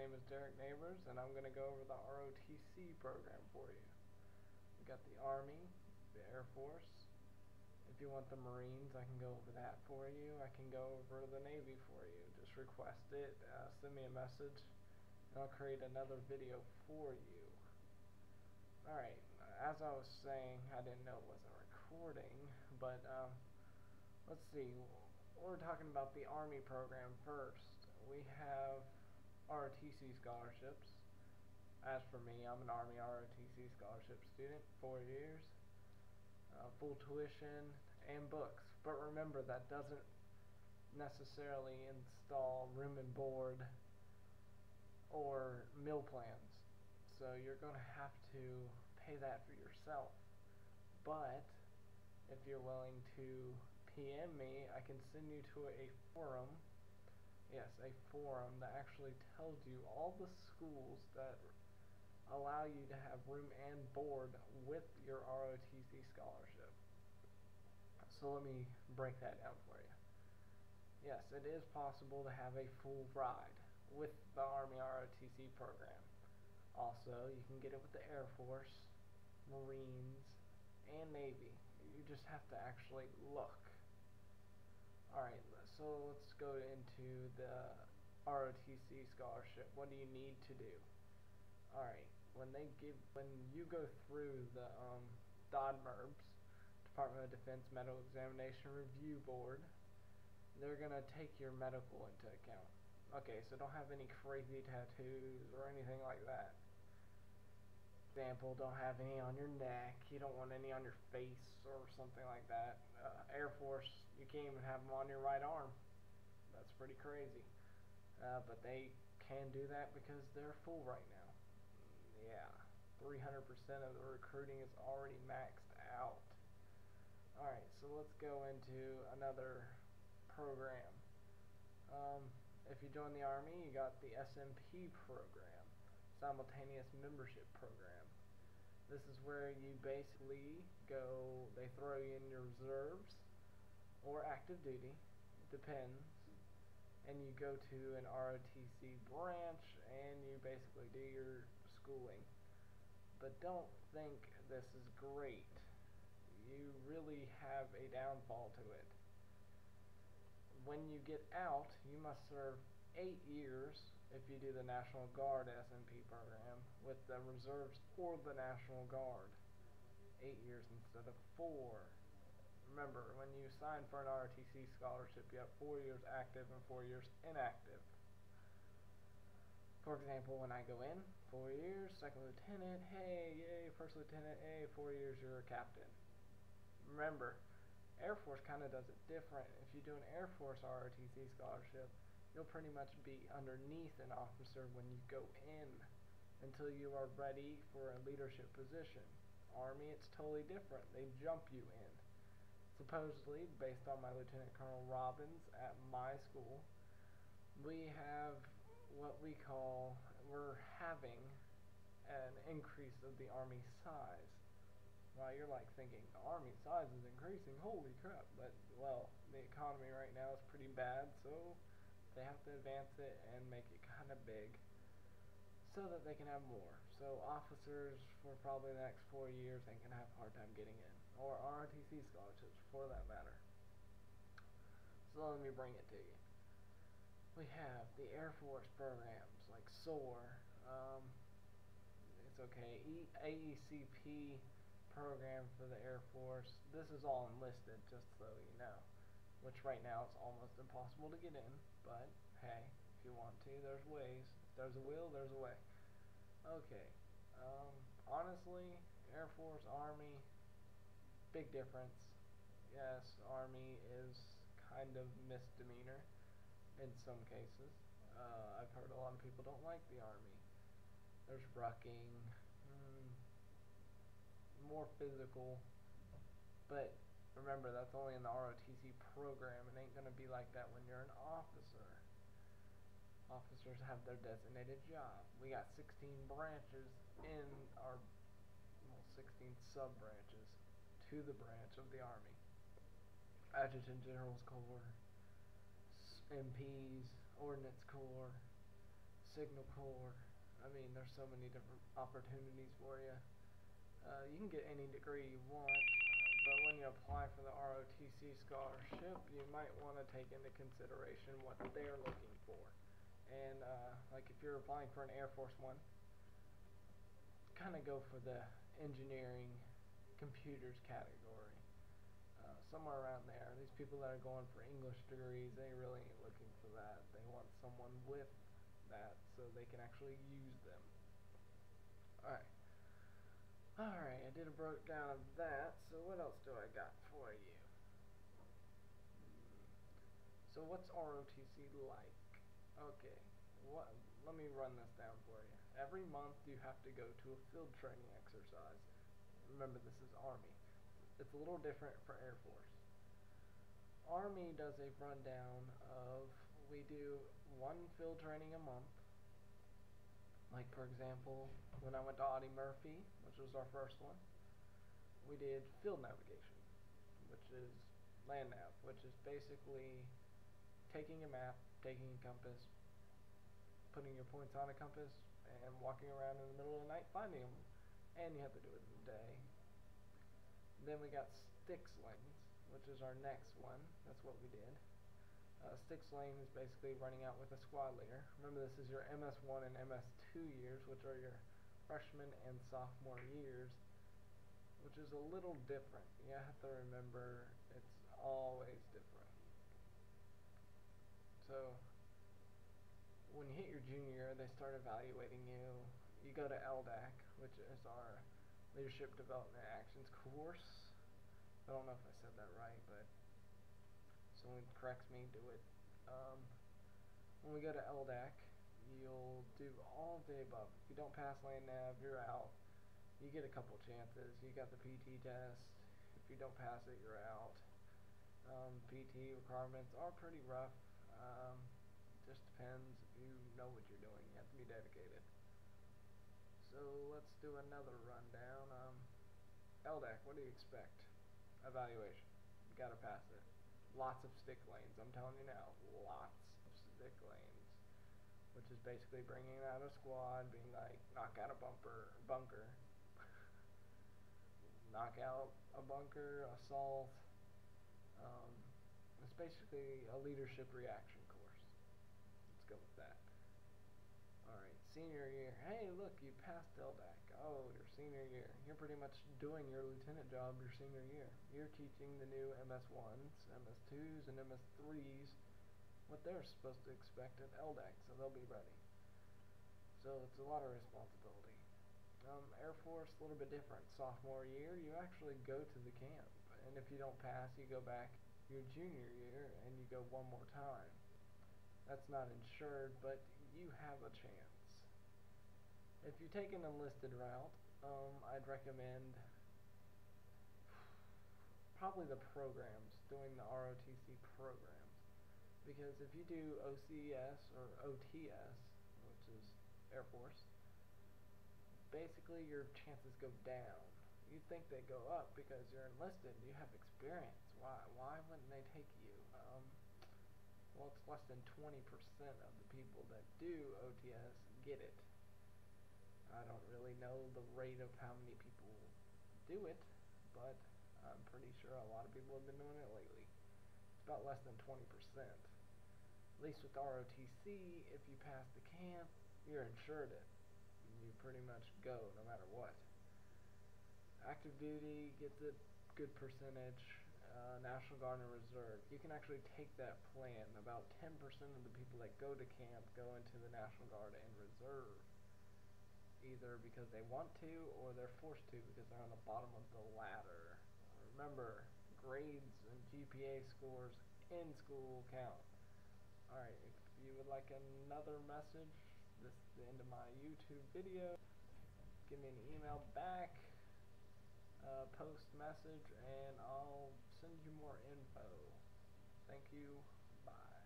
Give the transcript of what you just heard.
name is Derek Neighbors, and I'm going to go over the ROTC program for you. We got the Army, the Air Force. If you want the Marines, I can go over that for you. I can go over the Navy for you. Just request it, send me a message, and I'll create another video for you. Alright, as I was saying, I didn't know it wasn't recording, but let's see. We're talking about the Army program first. We have ROTC scholarships. As for me, I'm an Army ROTC scholarship student, 4 years, full tuition and books. But remember, that doesn't necessarily install room and board or meal plans. So you're going to have to pay that for yourself. But if you're willing to PM me, I can send you to a forum. Yes, a forum that actually tells you all the schools that allow you to have room and board with your ROTC scholarship. So let me break that down for you. Yes, it is possible to have a full ride with the Army ROTC program. Also, you can get it with the Air Force, Marines, and Navy. You just have to actually look. Alright, so let's go into the ROTC scholarship. What do you need to do? Alright, when you go through the DODMERBS, Department of Defense Medical Examination Review Board, they're going to take your medical into account. Okay, so don't have any crazy tattoos or anything like that. Example, don't have any on your neck, you don't want any on your face or something like that. Air Force, you can't even have them on your right arm. That's pretty crazy. But they can do that because they're full right now. Yeah, 300% of the recruiting is already maxed out. Alright, so let's go into another program. If you join the Army, you got the SMP program, Simultaneous Membership Program. This is where you basically go, they throw you in your reserves or active duty, it depends, and you go to an ROTC branch and you basically do your schooling. But don't think this is great. You really have a downfall to it. When you get out, you must serve 8 years if you do the National Guard SMP program with the reserves or the National Guard. 8 years instead of 4. Remember, when you sign for an ROTC scholarship, you have 4 years active and 4 years inactive. For example, when I go in, 4 years, second lieutenant, hey, yay, first lieutenant, hey, 4 years, you're a captain. Remember, Air Force kind of does it different. If you do an Air Force ROTC scholarship, you'll pretty much be underneath an officer when you go in until you are ready for a leadership position. Army, it's totally different. They jump you in. Supposedly, based on my Lieutenant Colonel Robbins at my school, we have what we're having an increase of the Army size. Well, you're like thinking, the Army size is increasing, holy crap. But, well, the economy right now is pretty bad, so they have to advance it and make it kind of big so that they can have more. So officers, for probably the next 4 years, they can have a hard time getting in. Or ROTC scholarships, for that matter. So let me bring it to you. We have the Air Force programs, like SOAR, it's okay, AECP program for the Air Force. This is all enlisted, just so you know, which right now it's almost impossible to get in, but hey, if you want to, there's ways. If there's a will, there's a way. Okay, honestly, Air Force, Army, big difference. Yes, Army is kind of misdemeanor in some cases. I've heard a lot of people don't like the Army. There's rucking, more physical, but remember, that's only in the ROTC program. It ain't going to be like that when you're an officer. Officers have their designated job. We got 16 branches in our, 16 sub-branches to the branch of the Army. Adjutant General's Corps, MPs, Ordnance Corps, Signal Corps. I mean, there's so many different opportunities for you. You can get any degree you want, but when you apply for the ROTC scholarship, you might want to take into consideration what they're looking for. And like if you're applying for an Air Force one, kind of go for the engineering computers category. Somewhere around there. These people that are going for English degrees, they really ain't looking for that. They want someone with that so they can actually use them. Alright, I did a breakdown of that, so what else do I got for you? So what's ROTC like? Okay, let me run this down for you. Every month you have to go to a field training exercise. Remember, this is Army. It's a little different for Air Force. Army does a rundown of, we do one field training a month. Like for example, when I went to Audie Murphy, which was our first one, we did field navigation, which is land nav, which is basically taking a map, taking a compass, putting your points on a compass, and walking around in the middle of the night finding them. And you have to do it in the day. Then we got Styx lanes, which is our next one. That's what we did. Styx lane is basically running out with a squad leader. Remember, this is your MS1 and MS2 years, which are your freshman and sophomore years, which is a little different. You have to remember, it's always different. So, when you hit your junior year, they start evaluating you. You go to LDAC, which is our Leadership Development Actions course. I don't know if I said that right, but someone corrects me, do it. When we go to LDAC, you'll do all of the above. If you don't pass land nav, you're out. You get a couple chances. You got the PT test. If you don't pass it, you're out. PT requirements are pretty rough. Just depends if you know what you're doing. You have to be dedicated. So let's do another rundown. LDAC, what do you expect? Evaluation. You gotta pass it. Lots of stick lanes. I'm telling you now, lots of stick lanes. Which is basically bringing out a squad, being like, knock out a bunker. Knock out a bunker, assault. It's basically a leadership reaction course. Let's go with that. Alright, senior year. Hey, look, you passed LDAC. Oh, your senior year. You're pretty much doing your lieutenant job your senior year. You're teaching the new MS1s, MS2s, and MS3s what they're supposed to expect at LDAC, so they'll be ready. So it's a lot of responsibility. Air Force, a little bit different. Sophomore year, you actually go to the camp, and if you don't pass, you go back your junior year, and you go one more time. That's not insured, but you have a chance. If you take an enlisted route, I'd recommend probably the programs, doing the ROTC programs. Because if you do OCS or OTS, which is Air Force, basically your chances go down. You'd think they go up because you're enlisted, you have experience. Why wouldn't they take you? Well, it's less than 20% of the people that do OTS get it. I don't really know the rate of how many people do it, but I'm pretty sure a lot of people have been doing it lately. It's about less than 20%. At least with ROTC, if you pass the camp, you're insured it. You pretty much go no matter what. Active duty gets a good percentage. National Guard and Reserve. You can actually take that plan. About 10% of the people that go to camp go into the National Guard and Reserve. Either because they want to or they're forced to because they're on the bottom of the ladder. Remember, grades and GPA scores in school count. Alright, if you would like another message, this is the end of my YouTube video. Give me an email back. Post message and I'll send you more info. Thank you. Bye.